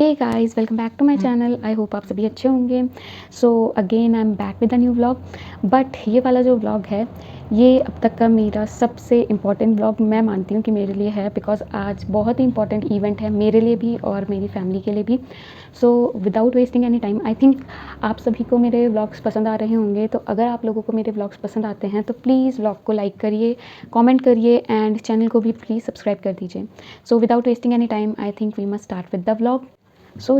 Hey guys, welcome back to my channel. I hope आप सभी अच्छे होंगे। So again I am back with a new vlog. But ये वाला जो व्लॉग है, ये अब तक का मेरा सबसे इम्पॉर्टेंट व्लॉग मैं मानती हूँ कि मेरे लिए है, बिकॉज आज बहुत ही इंपॉर्टेंट इवेंट है मेरे लिए भी और मेरी फैमिली के लिए भी। सो without wasting any time, I think आप सभी को मेरे व्लॉग्स पसंद आ रहे होंगे। तो अगर आप लोगों को मेरे व्लॉग्स पसंद आते हैं तो प्लीज़ व्लॉग को लाइक करिए, कमेंट करिए एंड चैनल को भी प्लीज़ सब्सक्राइब कर दीजिए। So without wasting any time, I think we must start with the vlog.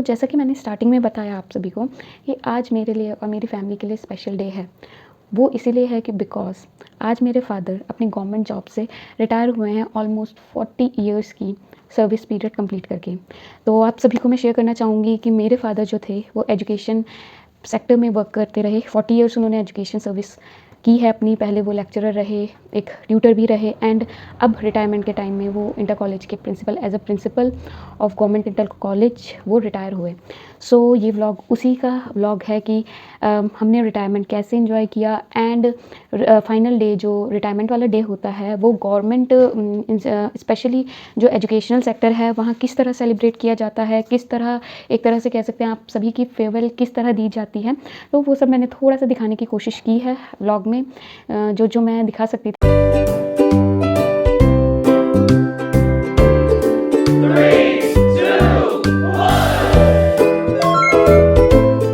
जैसा कि मैंने स्टार्टिंग में बताया आप सभी को, ये आज मेरे लिए और मेरी फैमिली के लिए स्पेशल डे है। वो इसीलिए है कि बिकॉज़ आज मेरे फादर अपनी गवर्नमेंट जॉब से रिटायर हुए हैं, ऑलमोस्ट 40 ईयर्स की सर्विस पीरियड कंप्लीट करके। तो आप सभी को मैं शेयर करना चाहूँगी कि मेरे फादर जो थे वो एजुकेशन सेक्टर में वर्क करते रहे। 40 ईयर्स उन्होंने एजुकेशन सर्विस की है अपनी। पहले वो लेक्चरर रहे, एक ट्यूटर भी रहे एंड अब रिटायरमेंट के टाइम में वो इंटर कॉलेज के principal, as a principal of government inter college वो रिटायर हुए। ये व्लॉग उसी का व्लॉग है कि हमने रिटायरमेंट कैसे इन्जॉय किया एंड फाइनल डे जो रिटायरमेंट वाला डे होता है वो गवर्नमेंट स्पेशली जो एजुकेशनल सेक्टर है वहाँ किस तरह सेलिब्रेट किया जाता है, किस तरह एक तरह से कह सकते हैं आप सभी की फेयरवेल किस तरह दी जाती है। तो वो सब मैंने थोड़ा सा दिखाने की कोशिश की है व्लॉग में, जो मैं दिखा सकती थी।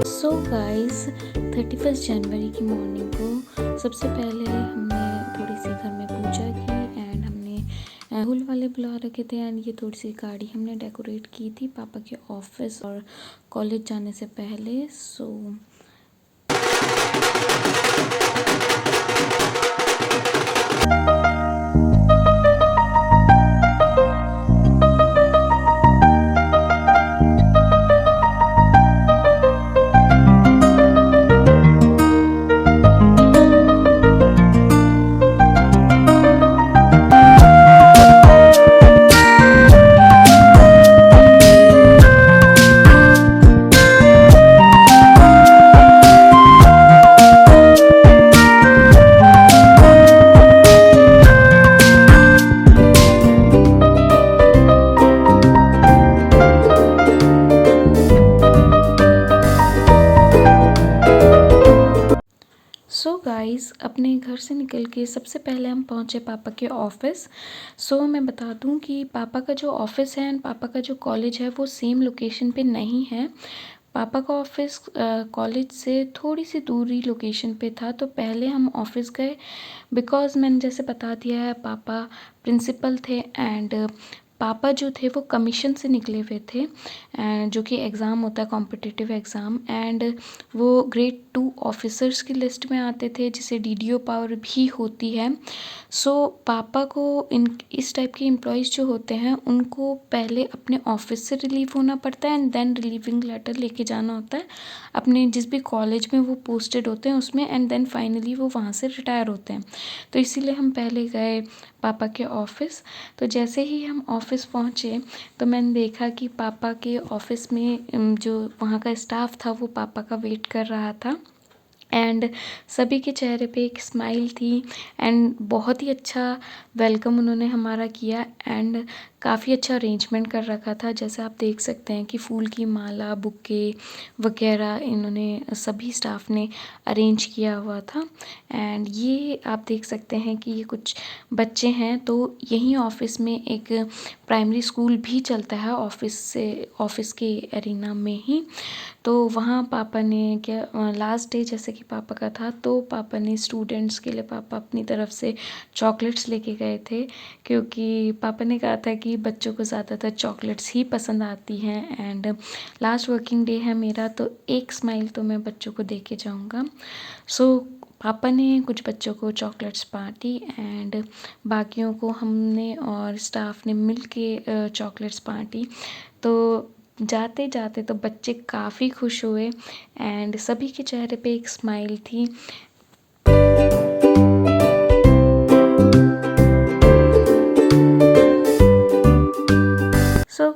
सो गाइस, 31 जनवरी की मॉर्निंग को सबसे पहले हमने थोड़ी सी घर में पूजा की एंड हमने फूल वाले बुला रखे थे एंड ये थोड़ी सी गाड़ी हमने डेकोरेट की थी पापा के ऑफिस और कॉलेज जाने से पहले। गाइस, अपने घर से निकल के सबसे पहले हम पहुंचे पापा के ऑफिस। मैं बता दूं कि पापा का जो ऑफिस है एंड पापा का जो कॉलेज है वो सेम लोकेशन पे नहीं है। पापा का ऑफिस कॉलेज से थोड़ी सी दूरी लोकेशन पे था। तो पहले हम ऑफिस गए बिकॉज़ मैंने जैसे बता दिया है पापा प्रिंसिपल थे एंड पापा जो थे वो कमीशन से निकले हुए थे, जो कि एग्ज़ाम होता है कॉम्पिटिटिव एग्ज़ाम, एंड वो ग्रेड 2 ऑफिसर्स की लिस्ट में आते थे जिसे डीडीओ पावर भी होती है। पापा को इस टाइप के एम्प्लॉयज़ जो होते हैं उनको पहले अपने ऑफिस से रिलीव होना पड़ता है एंड देन रिलीविंग लेटर लेके जाना होता है अपने जिस भी कॉलेज में वो पोस्टेड होते हैं उसमें, एंड देन फाइनली वो वहाँ से रिटायर होते हैं। तो इसीलिए हम पहले गए पापा के ऑफिस। तो जैसे ही हम ऑफिस पहुँचे तो मैंने देखा कि पापा के ऑफिस में जो वहाँ का स्टाफ था वो पापा का वेट कर रहा था एंड सभी के चेहरे पे एक स्माइल थी एंड बहुत ही अच्छा वेलकम उन्होंने हमारा किया एंड काफ़ी अच्छा अरेंजमेंट कर रखा था। जैसे आप देख सकते हैं कि फूल की माला, बुके वगैरह इन्होंने सभी स्टाफ ने अरेंज किया हुआ था। एंड ये आप देख सकते हैं कि ये कुछ बच्चे हैं। तो यहीं ऑफिस में एक प्राइमरी स्कूल भी चलता है ऑफिस के एरिना में ही। तो वहाँ पापा ने क्या लास्ट डे जैसे कि पापा का था तो पापा ने स्टूडेंट्स के लिए पापा अपनी तरफ से चॉकलेट्स लेके गए थे, क्योंकि पापा ने कहा था कि बच्चों को ज़्यादातर चॉकलेट्स ही पसंद आती हैं एंड लास्ट वर्किंग डे है मेरा तो एक स्माइल तो मैं बच्चों को दे के जाऊँगा। पापा ने कुछ बच्चों को चॉकलेट्स बांटी एंड बाकियों को हमने और स्टाफ ने मिल के चॉकलेट्स बांटी। तो जाते जाते तो बच्चे काफ़ी खुश हुए एंड सभी के चेहरे पे एक स्माइल थी।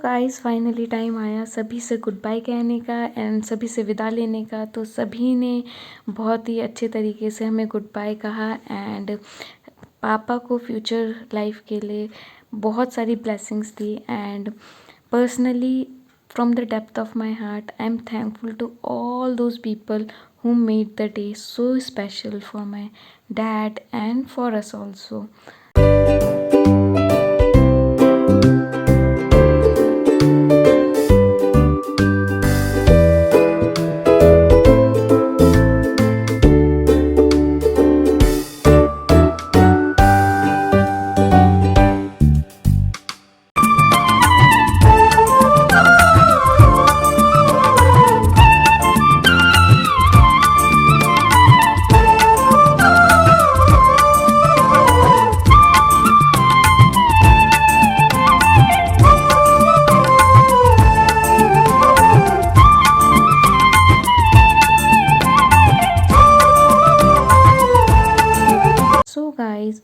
गाइस, फाइनली टाइम आया सभी से गुड बाय कहने का एंड सभी से विदा लेने का। तो सभी ने बहुत ही अच्छे तरीके से हमें गुड बाय कहा एंड पापा को फ्यूचर लाइफ के लिए बहुत सारी blessings the and personally from the depth of my heart, I'm thankful to all those people who made the day so special for my dad and for us also. So guys,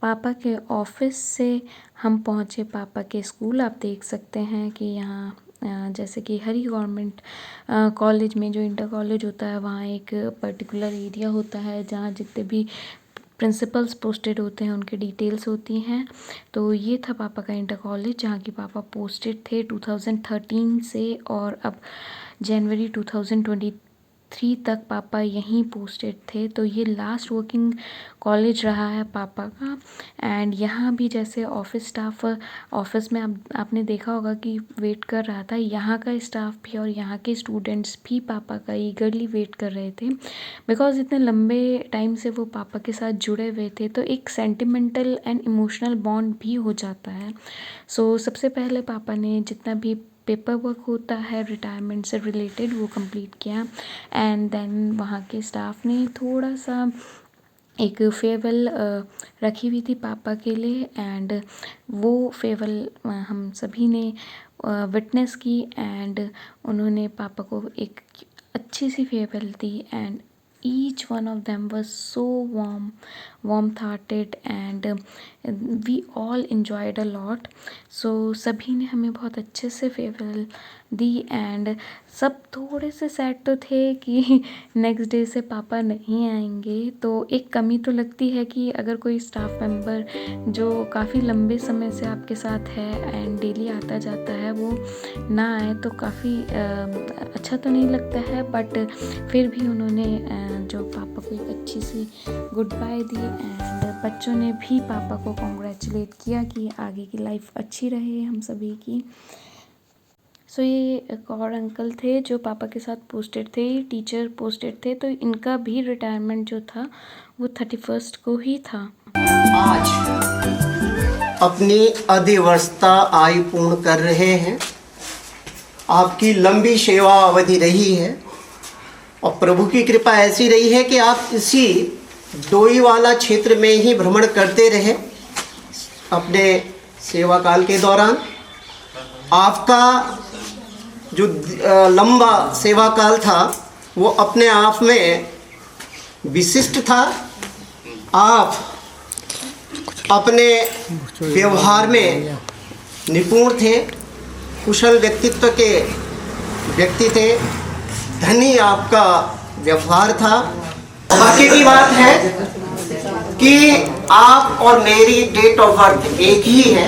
पापा के office से हम पहुँचे पापा के school. आप देख सकते हैं कि यहाँ जैसे कि हरी गवर्नमेंट कॉलेज में जो इंटर कॉलेज होता है, वहाँ एक पर्टिकुलर एरिया होता है जहाँ जितने भी प्रिंसिपल्स पोस्टेड होते हैं उनकी डिटेल्स होती हैं। तो ये था पापा का इंटर कॉलेज जहाँ की पापा पोस्टेड थे 2013 से, और अब जनवरी 2023 तक पापा यहीं पोस्टेड थे। तो ये लास्ट वर्किंग कॉलेज रहा है पापा का। एंड यहाँ भी जैसे ऑफिस स्टाफ ऑफिस में आपने देखा होगा कि वेट कर रहा था, यहाँ का स्टाफ भी और यहाँ के स्टूडेंट्स भी पापा का ईगरली वेट कर रहे थे, बिकॉज इतने लंबे टाइम से वो पापा के साथ जुड़े हुए थे। तो एक सेंटिमेंटल एंड इमोशनल बॉन्ड भी हो जाता है। सो सबसे पहले पापा ने जितना भी पेपर वर्क होता है रिटायरमेंट से रिलेटेड वो कंप्लीट किया, एंड देन वहाँ के स्टाफ ने थोड़ा सा एक फेयरवेल रखी हुई थी पापा के लिए, एंड वो फेयरवेल हम सभी ने विटनेस की, एंड उन्होंने पापा को एक अच्छी सी फेयरवेल दी। And each one of them was so warm-hearted, and we all enjoyed a lot. So सभी ने हमें बहुत अच्छे से फेयरवेल दी, एंड सब थोड़े से सैड तो थे कि नेक्स्ट डे से पापा नहीं आएंगे। तो एक कमी तो लगती है कि अगर कोई स्टाफ मेंबर जो काफ़ी लंबे समय से आपके साथ है एंड डेली आता जाता है वो ना आए तो काफ़ी अच्छा तो नहीं लगता है। बट फिर भी उन्होंने जो पापा को एक अच्छी सी गुड बाय दी, एंड बच्चों ने भी पापा को कॉन्ग्रेचुलेट किया कि आगे की लाइफ अच्छी रहे हम सभी की। सो ये एक और अंकल थे जो पापा के साथ पोस्टेड थे, टीचर पोस्टेड थे। तो इनका भी रिटायरमेंट जो था वो 31 को ही था। आज अपनी अधिवर्षता आयु पूर्ण कर रहे हैं। आपकी लंबी सेवा अवधि रही है और प्रभु की कृपा ऐसी रही है कि आप इसी डोईवाला क्षेत्र में ही भ्रमण करते रहे अपने सेवा काल के दौरान। आपका जो लंबा सेवा काल था वो अपने आप में विशिष्ट था। आप अपने व्यवहार में निपुण थे, कुशल व्यक्तित्व के व्यक्ति थे, धनी आपका व्यवहार था। वाकई की बात है कि आप और मेरी डेट ऑफ बर्थ एक ही है।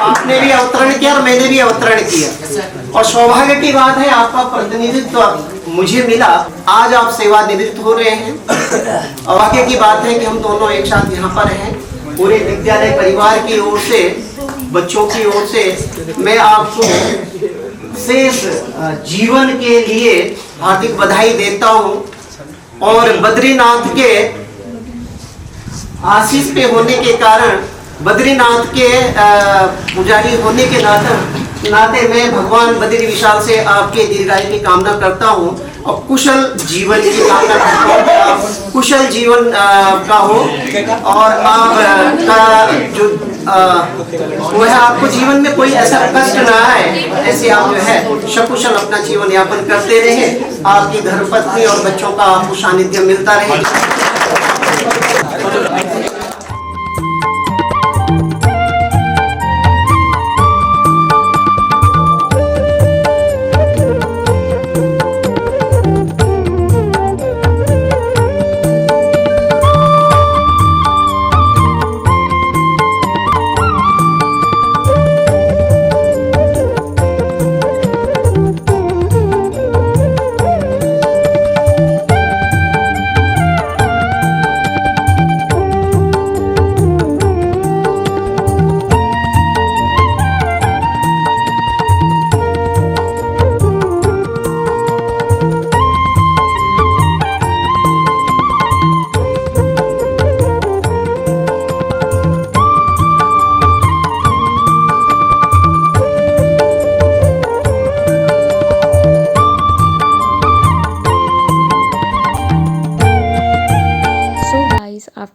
आपने भी अवतरण किया और मैंने भी अवतरण किया, और सौभाग्य की बात है आपका प्रतिनिधित्व मुझे मिला। आज आप सेवानिवृत्त हो रहे हैं, और वाकई की बात है कि हम दोनों एक साथ यहाँ पर हैं। पूरे विद्यालय परिवार की ओर से, बच्चों की ओर से मैं आपको शेष जीवन के लिए हार्दिक बधाई देता हूँ। और बद्रीनाथ के आशीष पे होने के कारण, बद्रीनाथ के पुजारी होने के नाते मैं भगवान बद्री विशाल से आपके दीर्घायु की कामना करता हूँ और कुशल जीवन की कामना करता हूँ। कुशल जीवन का हो, और आपका जो वो है, आपको जीवन में कोई ऐसा कष्ट ना आए, ऐसे आप जो है सकुशल अपना जीवन यापन करते रहे। आपकी धर्मपत्नी और बच्चों का आपको सानिध्य मिलता रहे।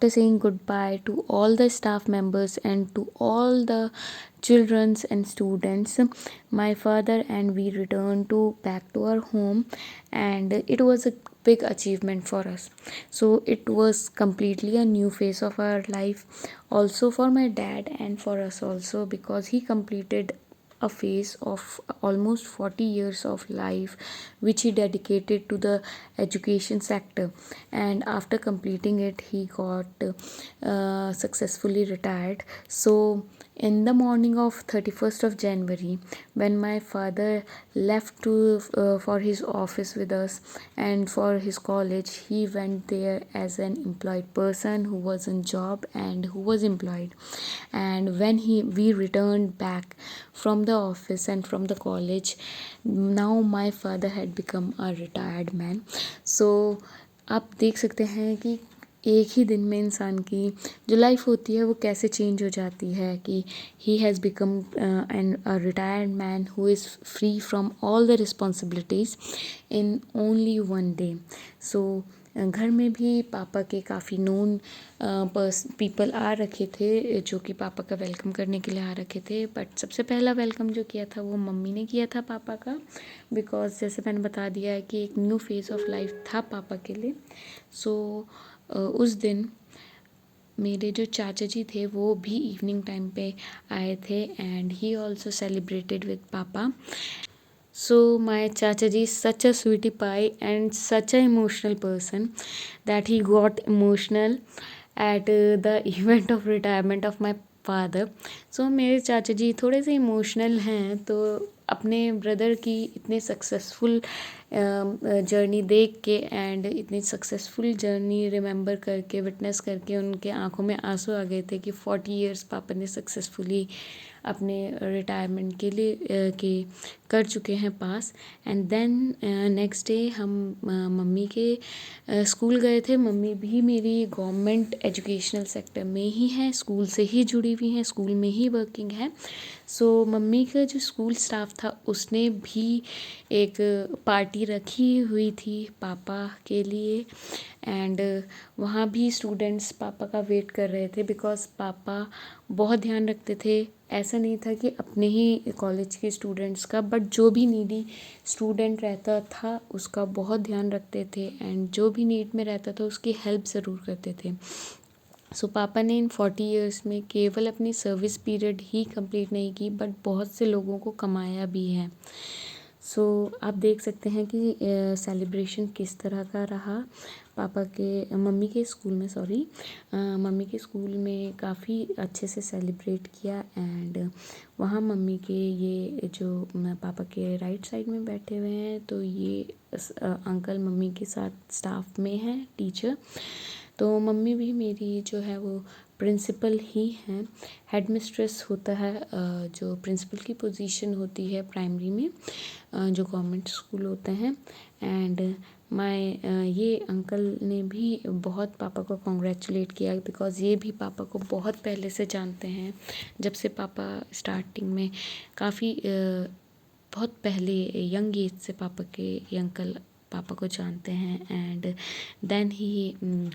after saying goodbye to all the staff members and to all the children and students, my father and we returned back to our home, and it was a big achievement for us. So it was completely a new phase of our life, also for my dad and for us also, because he completed a phase of almost 40 years of life which he dedicated to the education sector, and after completing it he got successfully retired. So in the morning of 31st of January, when my father left for his office with us and for his college, he went there as an employed person who was in job and who was employed. And when we returned back from the office and from the college, now my father had become a retired man. So आप देख सकते हैं कि एक ही दिन में इंसान की जो लाइफ होती है वो कैसे चेंज हो जाती है, कि he has become an a retired man who is free from all the responsibilities in only one day. So घर में भी पापा के काफ़ी नोन पीपल आ रखे थे जो कि पापा का वेलकम करने के लिए आ रखे थे. बट सबसे पहला वेलकम जो किया था वो मम्मी ने किया था पापा का, बिकॉज़ जैसे मैंने बता दिया है कि एक न्यू फेज़ ऑफ लाइफ था पापा के लिए. सो उस दिन मेरे जो चाचा जी थे वो भी इवनिंग टाइम पे आए थे, and he also celebrated with पापा. So my Chachaji is such a sweetie pie and such an emotional person that he got emotional at the event of retirement of my father. So मेरे चाचा जी थोड़े से emotional हैं, तो अपने brother की इतनी सक्सेसफुल जर्नी देख के एंड इतनी सक्सेसफुल जर्नी रिमेंबर करके, विटनेस करके उनके आंखों में आंसू आ गए थे कि 40 इयर्स पापा ने सक्सेसफुली अपने रिटायरमेंट के लिए के कर चुके हैं पास. एंड देन नेक्स्ट डे हम मम्मी के स्कूल गए थे. मम्मी भी मेरी गवर्नमेंट एजुकेशनल सेक्टर में ही है, स्कूल से ही जुड़ी हुई हैं, स्कूल में ही वर्किंग है. सो मम्मी का जो स्कूल स्टाफ था उसने भी एक पार्टी रखी हुई थी पापा के लिए, एंड वहाँ भी स्टूडेंट्स पापा का वेट कर रहे थे, बिकॉज़ पापा बहुत ध्यान रखते थे. ऐसा नहीं था कि अपने ही कॉलेज के स्टूडेंट्स का, बट जो भी नीडी स्टूडेंट रहता था उसका बहुत ध्यान रखते थे, एंड जो भी नीड में रहता था उसकी हेल्प ज़रूर करते थे. सो पापा ने इन 40 इयर्स में केवल अपनी सर्विस पीरियड ही कंप्लीट नहीं की, बट बहुत से लोगों को कमाया भी है. सो आप देख सकते हैं कि सेलिब्रेशन किस तरह का रहा पापा के मम्मी के स्कूल में. मम्मी के स्कूल में काफ़ी अच्छे से सेलिब्रेट किया. एंड वहाँ मम्मी के ये जो पापा के राइट साइड में बैठे हुए हैं, तो ये अंकल मम्मी के साथ स्टाफ में हैं, टीचर. तो मम्मी भी मेरी जो है वो प्रिंसिपल ही हैं. हेड मिस्ट्रेस होता है जो प्रिंसिपल की पोजीशन होती है प्राइमरी में, जो गवर्नमेंट स्कूल होते हैं. एंड ये अंकल ने भी बहुत पापा को कॉन्ग्रेचुलेट किया, बिकॉज़ ये भी पापा को बहुत पहले से जानते हैं, जब से पापा स्टार्टिंग में काफ़ी बहुत पहले यंग एज से ये अंकल पापा को जानते हैं. And then he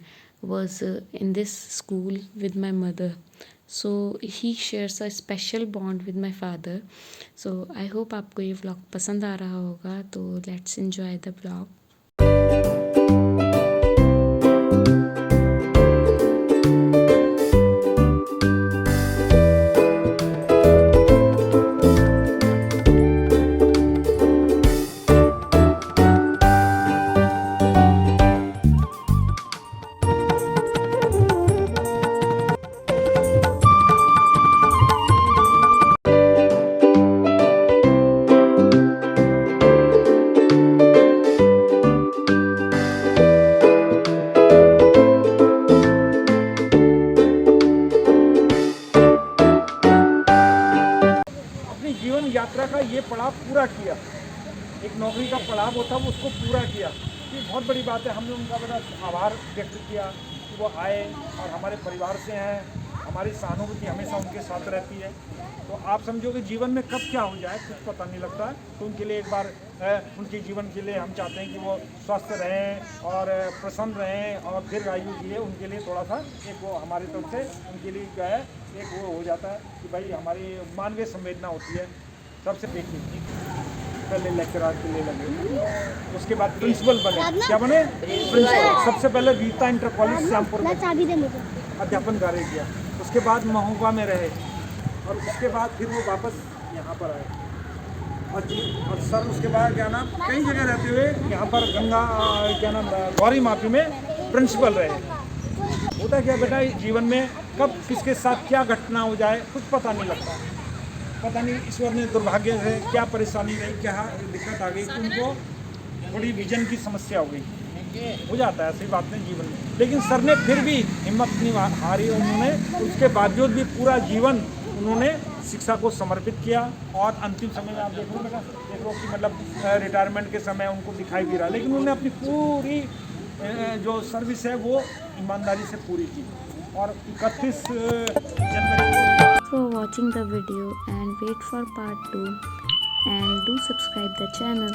was in this school with my mother, so he shares a special bond with my father. So I hope आपको ये vlog पसंद आ रहा होगा, तो let's enjoy the vlog. यात्रा का ये पड़ाव पूरा किया, एक नौकरी का पड़ाव होता वो उसको पूरा किया. ये बहुत बड़ी बात है. हमने उनका बड़ा आभार व्यक्त किया कि वो आए और हमारे परिवार से हैं, हमारी सहानुभूति हमेशा उनके साथ रहती है। तो आप समझो कि जीवन में कब क्या हो जाए कुछ पता नहीं लगता। तो उनके लिए एक बार उनके जीवन के लिए हम चाहते हैं कि वो स्वस्थ रहें और प्रसन्न रहें और दीर्घायु जिए। उनके लिए थोड़ा सा एक वो हमारी तरफ से उनके लिए क्या है एक वो हो जाता है कि भाई हमारी मानवीय संवेदना होती है। सबसे देखिए पहले लेक्चरर के लिए लगे, उसके बाद प्रिंसिपल बने। क्या बने? प्रिंसिपल। सबसे पहले रीता इंटर कॉलेज श्यामपुर में अध्यापन कार्य किया। उसके बाद महोबा में रहे और उसके बाद फिर वो वापस यहाँ पर आए और सर उसके बाद क्या नाम कई जगह रहते हुए यहाँ पर गंगा क्या नाम गौरी माफी में प्रिंसिपल रहे। होता क्या बेटा जीवन में कब किसके साथ क्या घटना हो जाए कुछ पता नहीं लगता। पता नहीं ईश्वर ने दुर्भाग्य से क्या परेशानी रही, क्या दिक्कत आ गई, उनको थोड़ी विजन की समस्या हो गई। हो जाता है ऐसी बातें जीवन में। लेकिन सर ने फिर भी हिम्मत नहीं हारी। उन्होंने उसके बावजूद भी पूरा जीवन उन्होंने शिक्षा को समर्पित किया और अंतिम समय में आप देखो बेटा देखो कि मतलब रिटायरमेंट के समय उनको दिखाई भी रहा, लेकिन उन्होंने अपनी पूरी जो सर्विस है वो ईमानदारी से पूरी की। और 31 जनवरी For watching the video and wait for part 2 and do subscribe the channel.